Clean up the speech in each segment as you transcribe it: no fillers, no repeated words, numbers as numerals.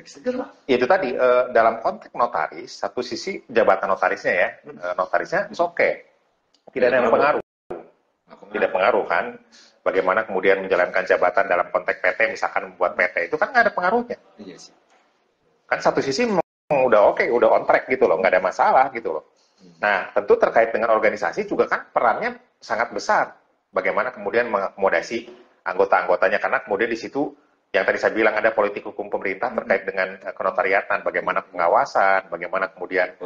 segera. Itu tadi dalam konteks notaris, satu sisi jabatan notarisnya ya, notarisnya oke, tidak ada yang pengaruh, tidak pengaruh kan. Bagaimana kemudian menjalankan jabatan dalam konteks PT, misalkan membuat PT itu kan nggak ada pengaruhnya. Iya sih. Kan satu sisi udah oke, udah on track gitu loh, nggak ada masalah gitu loh. Nah, tentu terkait dengan organisasi juga kan perannya sangat besar. Bagaimana kemudian mengakomodasi anggota-anggotanya, karena kemudian di situ yang tadi saya bilang ada politik hukum pemerintah terkait dengan kenotariatan, bagaimana pengawasan, bagaimana kemudian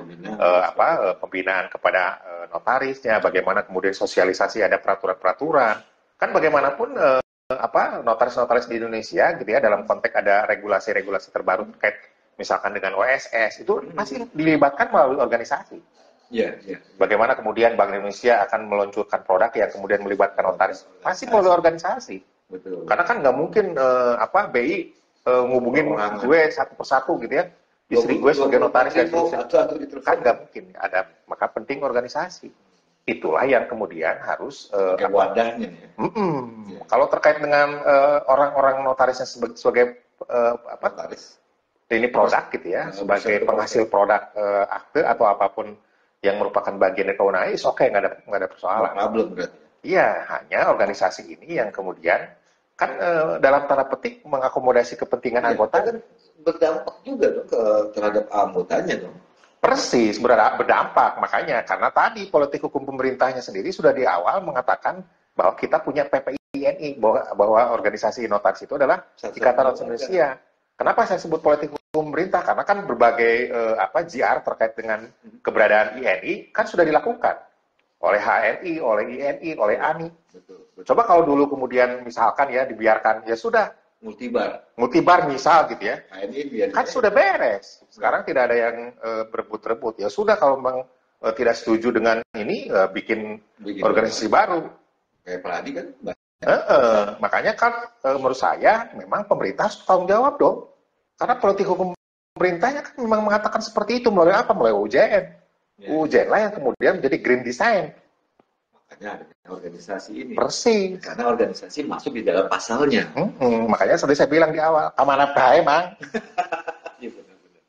pembinaan kepada notarisnya, bagaimana kemudian sosialisasi ada peraturan-peraturan. Kan bagaimanapun notaris-notaris di Indonesia gitu ya, dalam konteks ada regulasi-regulasi terbaru terkait misalkan dengan OSS itu masih dilibatkan melalui organisasi. Iya. Bagaimana kemudian Bank Indonesia akan meluncurkan produk yang kemudian melibatkan notaris, masih melalui organisasi. Betul. Karena kan nggak mungkin BI ngubungin gue satu persatu gitu ya, istri gue sebagai notaris dan kan nggak mungkin. Ada, maka penting organisasi. Itulah yang kemudian harus wadahnya. Kalau terkait dengan orang-orang notarisnya sebagai notaris, ini produk gitu ya, sebagai penghasil produk akte atau apapun yang merupakan bagian dari kewenangan, oke, nggak ada persoalan. Problem berarti. Iya, hanya organisasi ini yang kemudian kan dalam tanda petik mengakomodasi kepentingan anggota kan berdampak juga dong terhadap anggotanya dong. Persis, berdampak. Makanya, karena tadi politik hukum pemerintahnya sendiri sudah di awal mengatakan bahwa kita punya PPINI, bahwa organisasi notaris itu adalah Ikatan Notaris Indonesia. Kenapa saya sebut politik hukum pemerintah? Karena kan berbagai JR terkait dengan keberadaan INI kan sudah dilakukan oleh HNI, oleh INI, oleh ANI. Betul. Coba kalau dulu kemudian misalkan ya dibiarkan, ya sudah. Multibar misal gitu ya. Kan sudah beres. Sekarang tidak ada yang berebut-rebut. Ya sudah, kalau memang tidak setuju dengan ini, bikin organisasi baru. Kayak Peladi kan. Makanya kan menurut saya memang pemerintah harus tanggung jawab dong. Karena politik hukum pemerintahnya kan memang mengatakan seperti itu. Melalui apa? Melalui UJN. UJN lah yang kemudian menjadi green design. Makanya ada organisasi ini. Persis. Karena organisasi masuk di dalam pasalnya. Makanya seperti saya bilang di awal, amanah bahaya emang. Iya, benar-benar.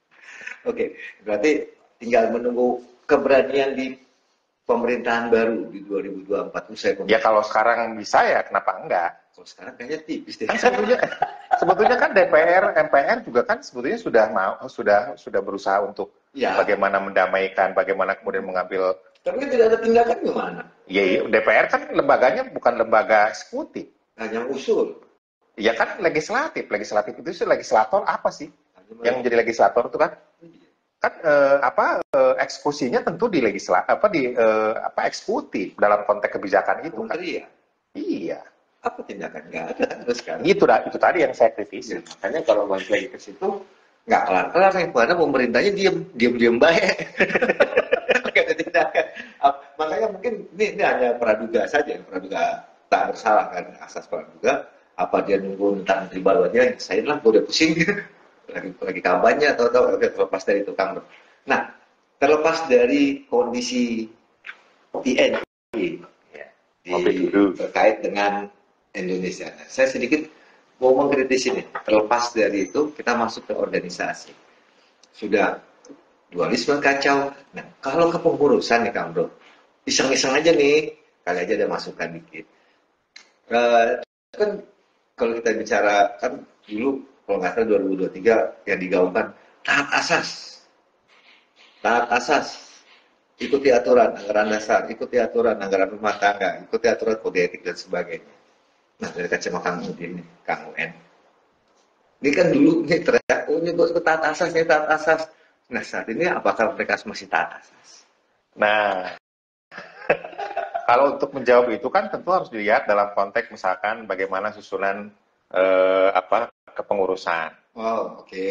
Oke, berarti tinggal menunggu keberanian di pemerintahan baru di 2024 usai pemerintahan. Ya kalau sekarang bisa ya kenapa enggak? Kalau sekarang kayaknya tipis deh. Kan sebetulnya kan DPR, MPR juga kan sebetulnya sudah berusaha untuk bagaimana mendamaikan, bagaimana kemudian mengambil. Tapi tidak ada tindakan gimana? Iya, DPR kan lembaganya bukan lembaga eksekutif. Hanya usul. Ya kan legislatif. Legislatif itu sih, legislator apa sih? Yang menjadi legislator itu kan? Kan eksekusinya tentu di eksekutif dalam konteks kebijakan itu kan. Iya. Apa tindakan? Nggak ada terus kan? Itu tadi yang saya kritisi. Makanya kalau balik lagi ke situ nggak kelar-kelar, karena pemerintahnya diam baik. Nggak ada tindakan. Makanya mungkin ini hanya praduga saja, praduga tak bersalah kan, asas praduga. Apa dia nunggu tentang menteri baru aja, saya lah gue udah pusing. lagi kampanye atau terlepas dari tukang. Nah, terlepas dari kondisi TNI terkait dengan Indonesia, saya sedikit mau mengkritisi ini. Terlepas dari itu, kita masuk ke organisasi. Sudah dualisme kacau. Nah, kalau kepengurusan nih Kang Bro, iseng-iseng aja nih, kali aja ada masukan dikit. Kan kalau kita bicara kan dulu kalau nggak salah 2023 yang digaungkan taat asas, ikuti aturan anggaran dasar, ikuti aturan anggaran rumah tangga, ikuti aturan kode etik dan sebagainya. Nah, dari kacamata Kang UN, ini kan dulu nih teriak, ini taat asas. Nah, saat ini apakah mereka masih taat asas? Nah, kalau untuk menjawab itu kan tentu harus dilihat dalam konteks misalkan bagaimana susunan kepengurusan.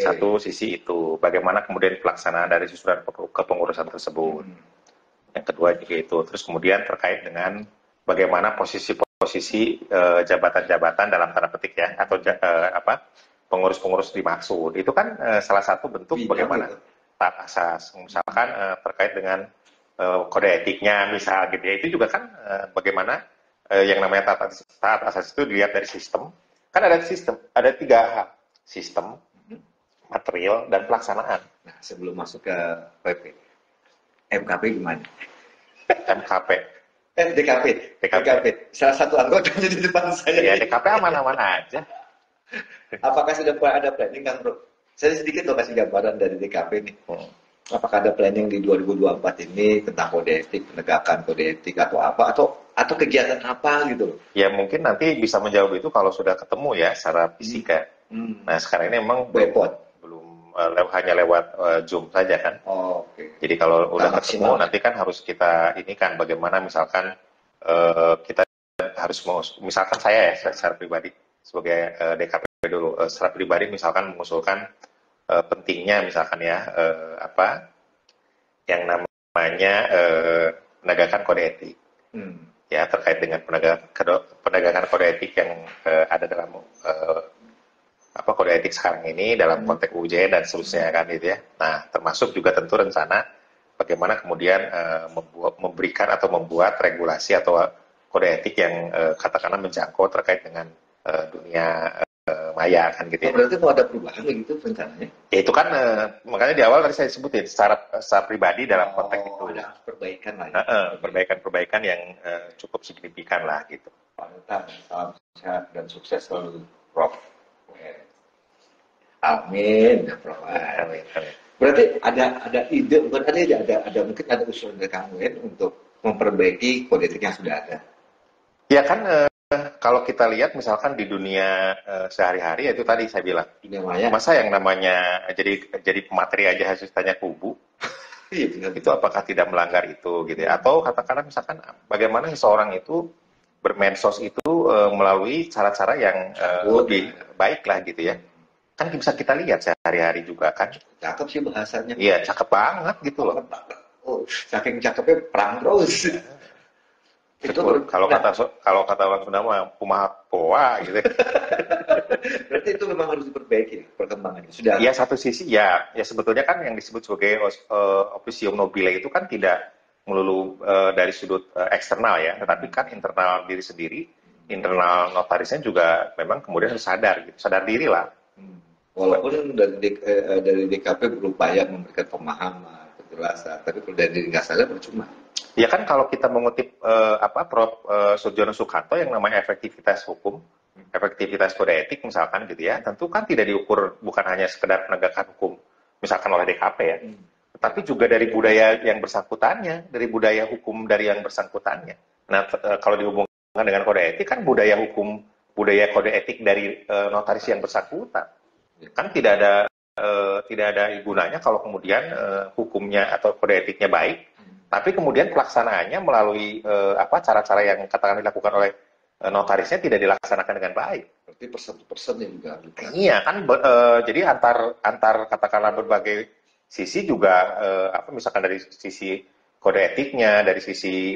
Satu sisi itu, bagaimana kemudian pelaksanaan dari susunan kepengurusan tersebut. Yang kedua juga itu. Terus kemudian terkait dengan bagaimana posisi jabatan-jabatan dalam tanda petik ya, atau pengurus-pengurus dimaksud. Itu kan salah satu bentuk bagaimana taat asas. Misalkan terkait dengan kode etiknya misal gitu ya, itu juga kan bagaimana yang namanya taat asas itu dilihat dari sistem. Kan ada 3 hal, sistem, material dan pelaksanaan. Nah, sebelum masuk ke PP, MKP gimana? MKP. DKP. DKP. Salah satu anggotanya di depan saya. Ya, DKP aman-aman aja. Apakah sudah ada planning, Kang Bro? Saya sedikit loh kasih gambaran dari DKP nih. Apakah ada planning di 2024 ini tentang kode etik, penegakan kode etik atau apa, atau kegiatan apa gitu? Ya mungkin nanti bisa menjawab itu kalau sudah ketemu ya secara fisika. Nah sekarang ini memang belum hanya lewat Zoom saja kan. Okay. Jadi kalau udah ketemu nanti kan harus kita ini kan bagaimana misalkan kita harus misalkan saya ya secara pribadi sebagai DKP dulu secara pribadi misalkan mengusulkan pentingnya misalkan ya apa yang namanya penegakan kode etik ya terkait dengan penegakan kode etik yang ada dalam apa kode etik sekarang ini dalam konteks UJ dan seterusnya kan gitu ya. Nah termasuk juga tentu rencana bagaimana kemudian memberikan atau membuat regulasi atau kode etik yang katakanlah menjangkau terkait dengan dunia maya kan gitu ya. Berarti mau ada perubahan gitu rencananya? Ya itu kan makanya di awal tadi saya sebutin secara pribadi dalam konteks itu. Ada perbaikan lah ya. Perbaikan yang cukup signifikan lah gitu. Panutan, salam sehat dan sukses selalu Prof. Amin ya Prof. Amin. Berarti ada ide, bukan ada mungkin ada usulan dari Kang Wen untuk memperbaiki kode etik yang sudah ada. Ya kan kalau kita lihat misalkan di dunia sehari-hari itu tadi saya bilang masa yang namanya jadi pemateri aja harus tanya kubu itu apakah tidak melanggar itu gitu ya atau katakanlah misalkan bagaimana seseorang itu bermedsos itu melalui cara-cara yang lebih baik lah gitu ya kan bisa kita lihat sehari-hari juga kan cakep sih bahasanya iya cakep banget gitu loh saking cakepnya perang terus itu kalau kata orang Sunda mah kumaha poa gitu. Berarti itu memang harus diperbaiki perkembangannya. Sudah. Ya satu sisi ya sebetulnya kan yang disebut sebagai officium nobile itu kan tidak melulu dari sudut eksternal ya, tetapi kan internal diri sendiri, internal notarisnya juga memang kemudian harus sadar diri lah. Walaupun dari DKP berupaya memberikan pemahaman, penjelasan, tapi kalau dari diri nggak sadar percuma. Ya kan kalau kita mengutip Prof. Surjono Sukanto yang namanya efektivitas hukum, efektivitas kode etik misalkan gitu ya, tentu kan tidak diukur bukan hanya sekedar penegakan hukum misalkan oleh DKP ya, tapi juga dari budaya yang bersangkutannya, dari budaya hukum dari yang bersangkutannya. Nah kalau dihubungkan dengan kode etik kan budaya hukum, budaya kode etik dari notaris yang bersangkutan, kan tidak ada gunanya kalau kemudian hukumnya atau kode etiknya baik. Tapi kemudian pelaksanaannya melalui cara-cara yang katakan dilakukan oleh notarisnya tidak dilaksanakan dengan baik. Berarti persen-persennya juga. Iya kan, jadi antar katakanlah berbagai sisi juga, misalkan dari sisi kode etiknya, dari sisi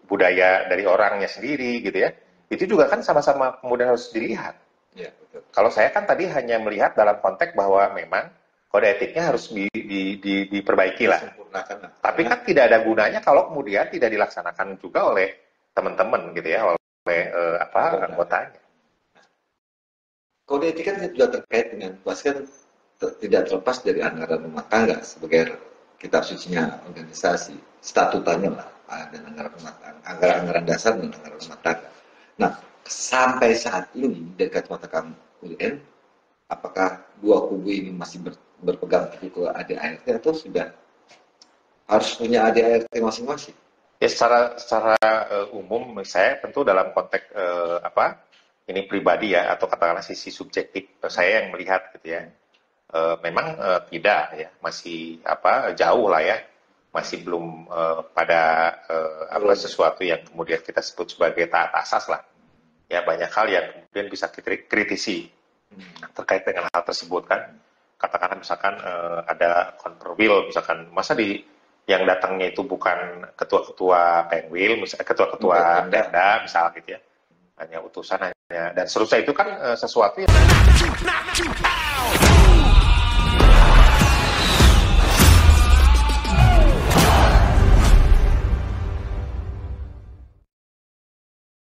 budaya dari orangnya sendiri gitu ya, itu juga kan sama-sama kemudian harus dilihat. Ya, betul. Kalau saya kan tadi hanya melihat dalam konteks bahwa memang kode etiknya harus diperbaiki lah. Tapi kan tidak ada gunanya kalau kemudian tidak dilaksanakan juga oleh teman-teman gitu ya, oleh anggotanya. Kode etik kan sudah terkait dengan kan tidak terlepas dari anggaran rumah tangga sebagai kitab sucinya organisasi, statutanya lah, dan anggaran dasar dan anggaran rumah tangga. Nah, sampai saat ini dari kacamata Kang Ulien, apakah dua kubu ini masih berpegang teguh ke ADART atau sudah harus punya ADART masing-masing? Ya secara umum saya tentu dalam konteks ini pribadi ya atau katakanlah sisi subjektif saya yang melihat gitu ya. Memang tidak ya, masih jauh lah ya. Masih belum pada sesuatu yang kemudian kita sebut sebagai taat asas lah. Ya banyak hal yang kemudian bisa kita kritisi terkait dengan hal tersebut kan. Katakanlah misalkan ada konperwil misalkan masa yang datangnya itu bukan ketua-ketua penwil, misalnya ketua-ketua Pemda misal gitu ya, hanya utusan hanya dan seterusnya itu kan sesuatu yang